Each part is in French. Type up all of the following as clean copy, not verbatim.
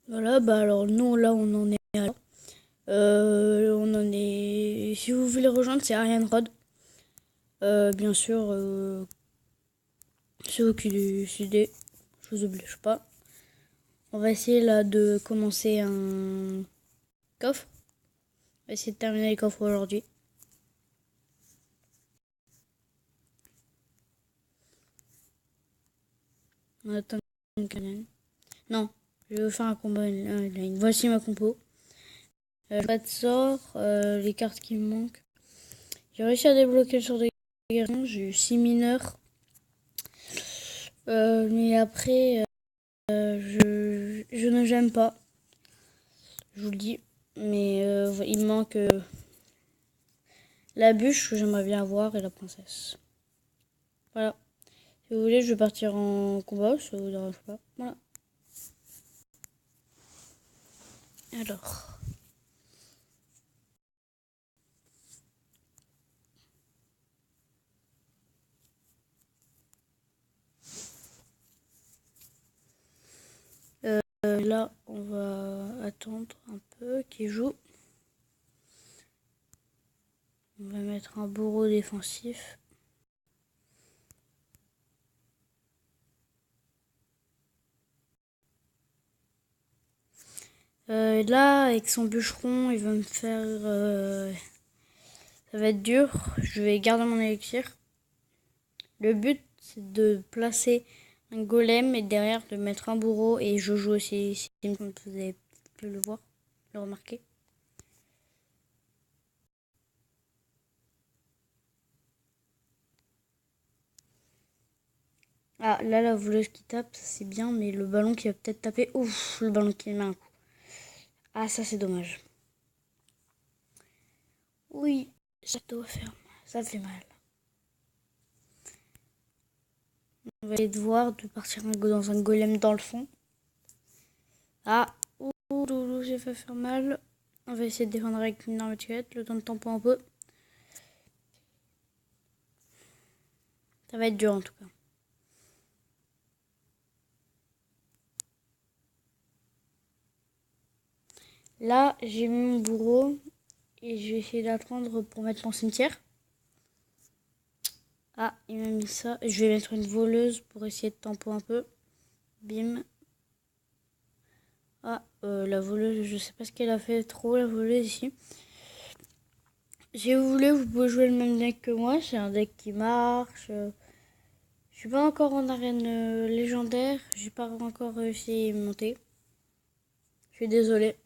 Voilà, bah alors nous là on en est on en est. Si vous voulez rejoindre, c'est Ariane Rod. Bien sûr, ceux qui décident, je vous oblige pas. On va essayer là de commencer un coffre. On va essayer de terminer les coffres aujourd'hui. On attend une canne. Non, je vais faire un combat online. Voici ma compo. Pas de sort, les cartes qui me manquent. J'ai réussi à débloquer le sort de guérison. J'ai eu 6 mineurs. Mais après, je ne j'aime pas. Je vous le dis. Mais il me manque la bûche que j'aimerais bien avoir et la princesse. Voilà. Si vous voulez, je vais partir en combat, ça vous dérange pas. Voilà. Alors. Là, on va attendre un peu qu'il joue. On va mettre un bourreau défensif. Là, avec son bûcheron, il va me faire... ça va être dur. Je vais garder mon élixir. Le but, c'est de placer un golem et derrière de mettre un bourreau. Et je joue aussi ici, comme vous avez pu le voir, le remarquer. Ah, là, la voleuse qui tape, c'est bien, mais le ballon qui va peut-être taper... Ouf, le ballon qui met un coup. Ah, ça, c'est dommage. Oui, ça doit faire mal. Ça fait mal. On va essayer de voir, de partir dans un golem dans le fond. Ah, ouh, j'ai fait faire mal. On va essayer de défendre avec une arme tuette, le temps de tampon un peu. Ça va être dur en tout cas. Là, j'ai mis mon bourreau et je vais essayer d'attendre pour mettre mon cimetière. Ah, il m'a mis ça. Je vais mettre une voleuse pour essayer de tampon un peu. Bim. Ah, la voleuse, je sais pas ce qu'elle a fait trop, la voleuse ici. Si vous voulez, vous pouvez jouer le même deck que moi. C'est un deck qui marche. Je suis pas encore en arène légendaire. J'ai pas encore réussi à monter. Je suis désolée.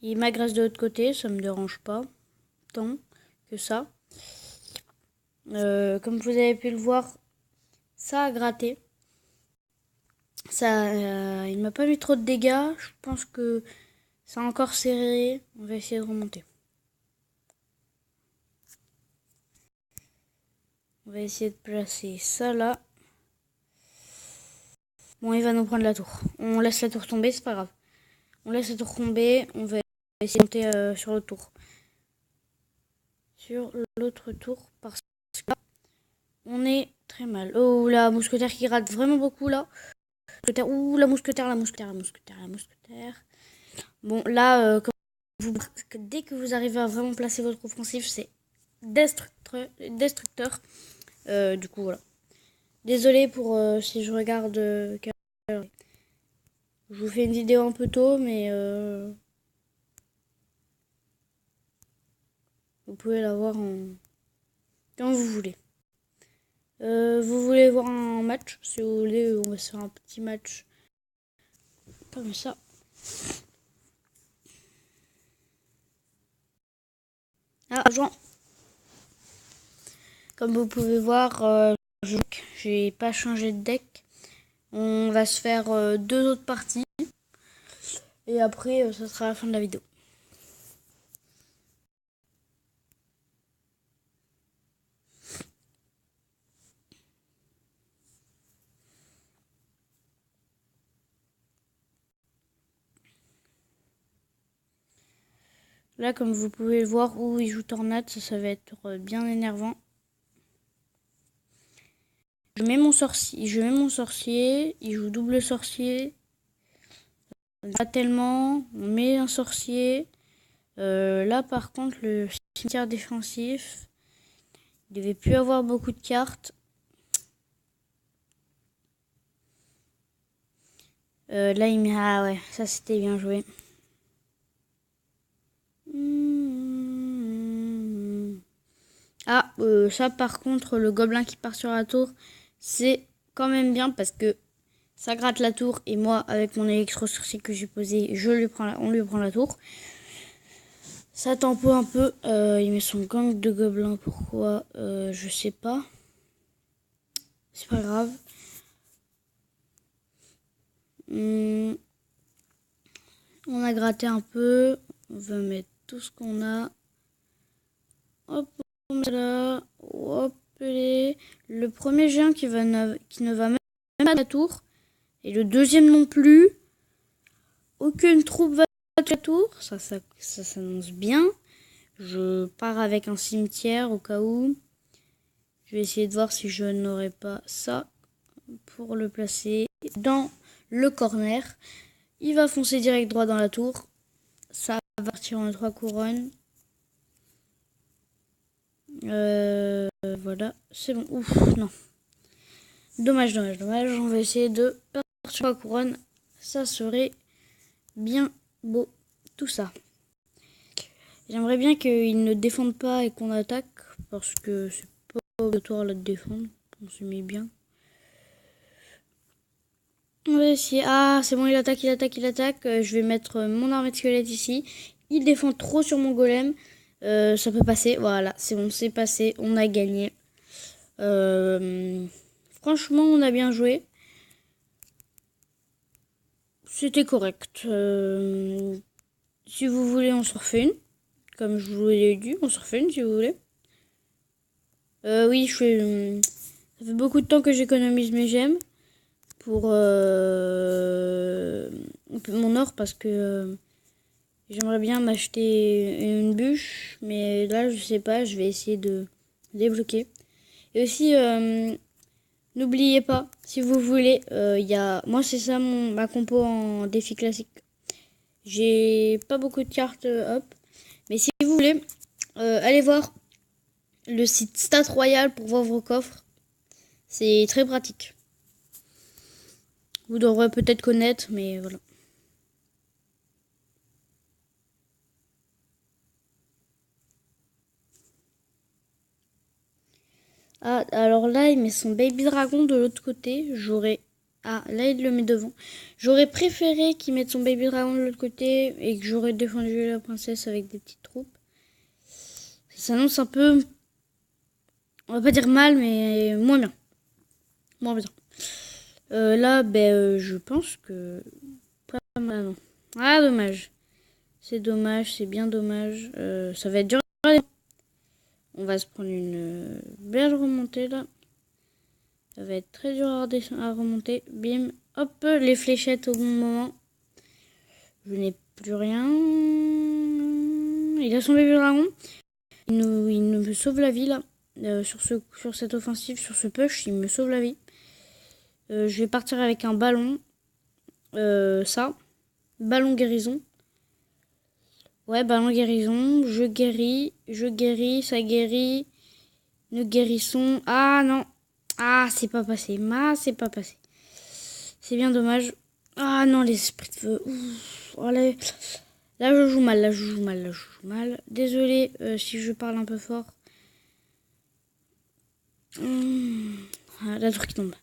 Il m'agresse de l'autre côté, ça me dérange pas tant que ça. Comme vous avez pu le voir, ça a gratté. Ça, il m'a pas mis trop de dégâts. Je pense que c'est encore serré. On va essayer de remonter. On va essayer de placer ça là. Bon, il va nous prendre la tour. On laisse la tour tomber, c'est pas grave. On laisse la tour tomber. On va essayer de monter sur l'autre tour. Sur l'autre tour, parce que là, on est très mal. Oh, la mousquetaire qui gratte vraiment beaucoup là. Ouh, la mousquetaire. Bon, là, dès que vous arrivez à vraiment placer votre offensif, c'est destructeur. Du coup, voilà. Désolé pour si je regarde. Je vous fais une vidéo un peu tôt, mais vous pouvez la voir quand vous voulez. Vous voulez voir un match? Si vous voulez, on va se faire un petit match comme ça. Ah, Jean. Comme vous pouvez voir, j'ai pas changé de deck. On va se faire 2 autres parties. Et après, ça sera la fin de la vidéo. Là, comme vous pouvez le voir, où il joue tornade, ça va être bien énervant. Je mets mon sorcier, il joue double sorcier. Pas tellement, on met un sorcier. Là, par contre, le cimetière défensif, il devait plus avoir beaucoup de cartes. Là, il met... Ah ouais, ça c'était bien joué. Ah, ça par contre, le gobelin qui part sur la tour, c'est quand même bien parce que ça gratte la tour et moi, avec mon électro-sorcier que j'ai posé, on lui prend la tour. Ça tempo un peu. Il met son gang de gobelins. Pourquoi je sais pas. C'est pas grave. On a gratté un peu. On va mettre tout ce qu'on a. Hop, on met là. Hop, le premier géant qui ne va même pas à la tour. Et le deuxième non plus. Aucune troupe va à la tour. Ça s'annonce bien. Je pars avec un cimetière au cas où. Je vais essayer de voir si je n'aurai pas ça pour le placer dans le corner. Il va foncer direct droit dans la tour. Ça va partir en 3 couronnes. Voilà, c'est bon. Ouf, non. Dommage. On va essayer de partir 3 couronnes. Ça serait bien beau, tout ça. J'aimerais bien qu'ils ne défendent pas et qu'on attaque. Parce que c'est pas obligatoire là de défendre. On se met bien. On va essayer. Ah, c'est bon, il attaque. Je vais mettre mon armée de squelettes ici. Il défend trop sur mon golem. Ça peut passer. Voilà, c'est bon, c'est passé. On a gagné. Franchement, on a bien joué. C'était correct. Si vous voulez, on se refait une. Comme je vous l'ai dit, on se refait une si vous voulez. Oui, ça fait beaucoup de temps que j'économise mes gemmes pour mon or parce que j'aimerais bien m'acheter une bûche, mais là je sais pas, je vais essayer de débloquer. Et aussi, n'oubliez pas, si vous voulez, moi c'est ça ma compo en défi classique. J'ai pas beaucoup de cartes hop, mais si vous voulez, allez voir le site Stat Royal pour voir vos coffres. C'est très pratique. Vous devrez peut-être connaître, mais voilà. Ah, alors là, il met son baby dragon de l'autre côté. Ah, là, il le met devant. J'aurais préféré qu'il mette son baby dragon de l'autre côté et que j'aurais défendu la princesse avec des petites troupes. Ça s'annonce un peu... On va pas dire mal, mais moins bien. Là, je pense que... Ah non. Ah, dommage. C'est dommage, c'est bien dommage. Ça va être dur. On va se prendre une belle remontée là. Ça va être très dur à remonter. Bim. Hop, les fléchettes au bon moment. Je n'ai plus rien. Il a son bébé dragon. Il me sauve la vie là. Sur cette offensive, sur ce push, il me sauve la vie. Je vais partir avec un ballon. Ça. Ballon guérison. Ouais, ballon guérison. Je guéris, ça guérit. Nous guérissons. Ah non. Ah, c'est pas passé. C'est pas passé. C'est bien dommage. Ah non, les esprits de feu. Ouf. Oh, là, je joue mal. Désolé si je parle un peu fort. Ah, la tour qui tombe.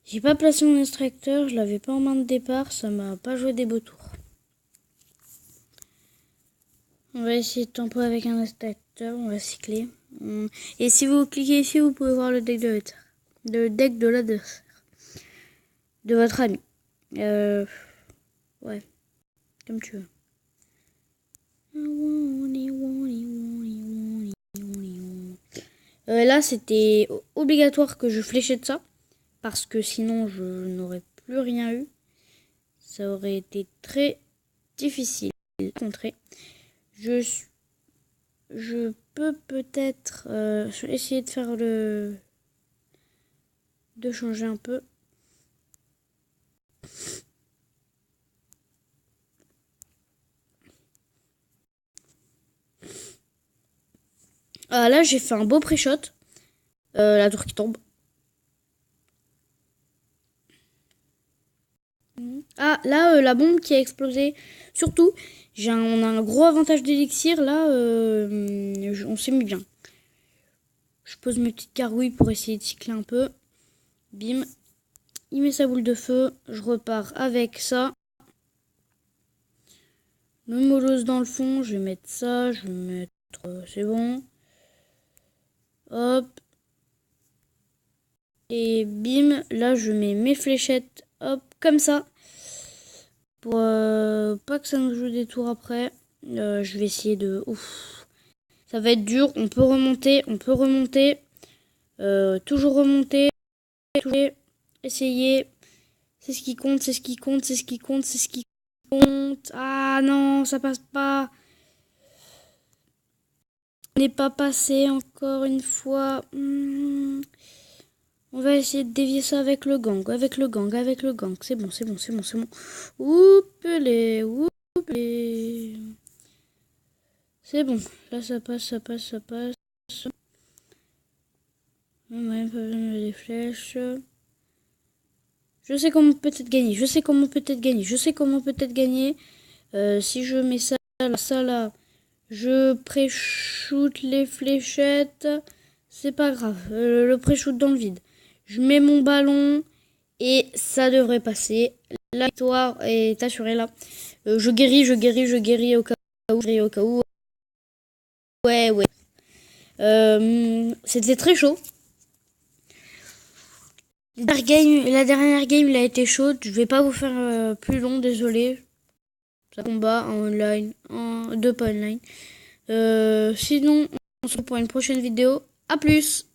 J'ai pas placé mon extracteur. Je l'avais pas en main de départ. Ça m'a pas joué des beaux tours. On va essayer de tempo avec un extracteur. On va cycler. Et si vous cliquez ici, vous pouvez voir le deck de l'adversaire. Le deck de l'adversaire. De votre ami. Ouais. Comme tu veux. Là, c'était obligatoire que je fléchais de ça. Parce que sinon, je n'aurais plus rien eu. Ça aurait été très difficile à contrer. Je peux peut-être essayer de faire de changer un peu. Ah, là, j'ai fait un beau pré-shot. La tour qui tombe. Ah, là, la bombe qui a explosé. Surtout, on a un gros avantage d'élixir. Là, on s'est mis bien. Je pose mes petites gargouilles pour essayer de cycler un peu. Bim. Il met sa boule de feu. Je repars avec ça. Le molosse dans le fond. Je vais mettre ça. Je vais mettre... c'est bon. Hop. Et bim. Là, je mets mes fléchettes. Hop, comme ça. Pour pas que ça nous joue des tours après. Je vais essayer de... Ouf. Ça va être dur. On peut remonter. On peut remonter. Toujours remonter. Toujours essayer. C'est ce qui compte. C'est ce qui compte. C'est ce qui compte. C'est ce qui compte. Ah non, ça passe pas. On n'est pas passé encore une fois. On va essayer de dévier ça avec le gang. Avec le gang. Avec le gang. C'est bon. C'est bon. C'est bon. C'est bon. Oups-les. Oups-les. C'est bon. Là, ça passe. Ça passe. Ça passe. Ouais, pas besoin des flèches. Je sais comment peut-être gagner. Je sais comment peut-être gagner. Je sais comment peut-être gagner. Si je mets ça là, je pré-shoot les fléchettes. C'est pas grave. Le pré-shoot dans le vide. Je mets mon ballon et ça devrait passer. La victoire est assurée là. Je guéris au cas où. Je guéris au cas où. Ouais. C'était très chaud. La dernière game, il a été chaude. Je vais pas vous faire plus long, désolé. Ça combat en online, deux pas online. Sinon, on se retrouve pour une prochaine vidéo. À plus!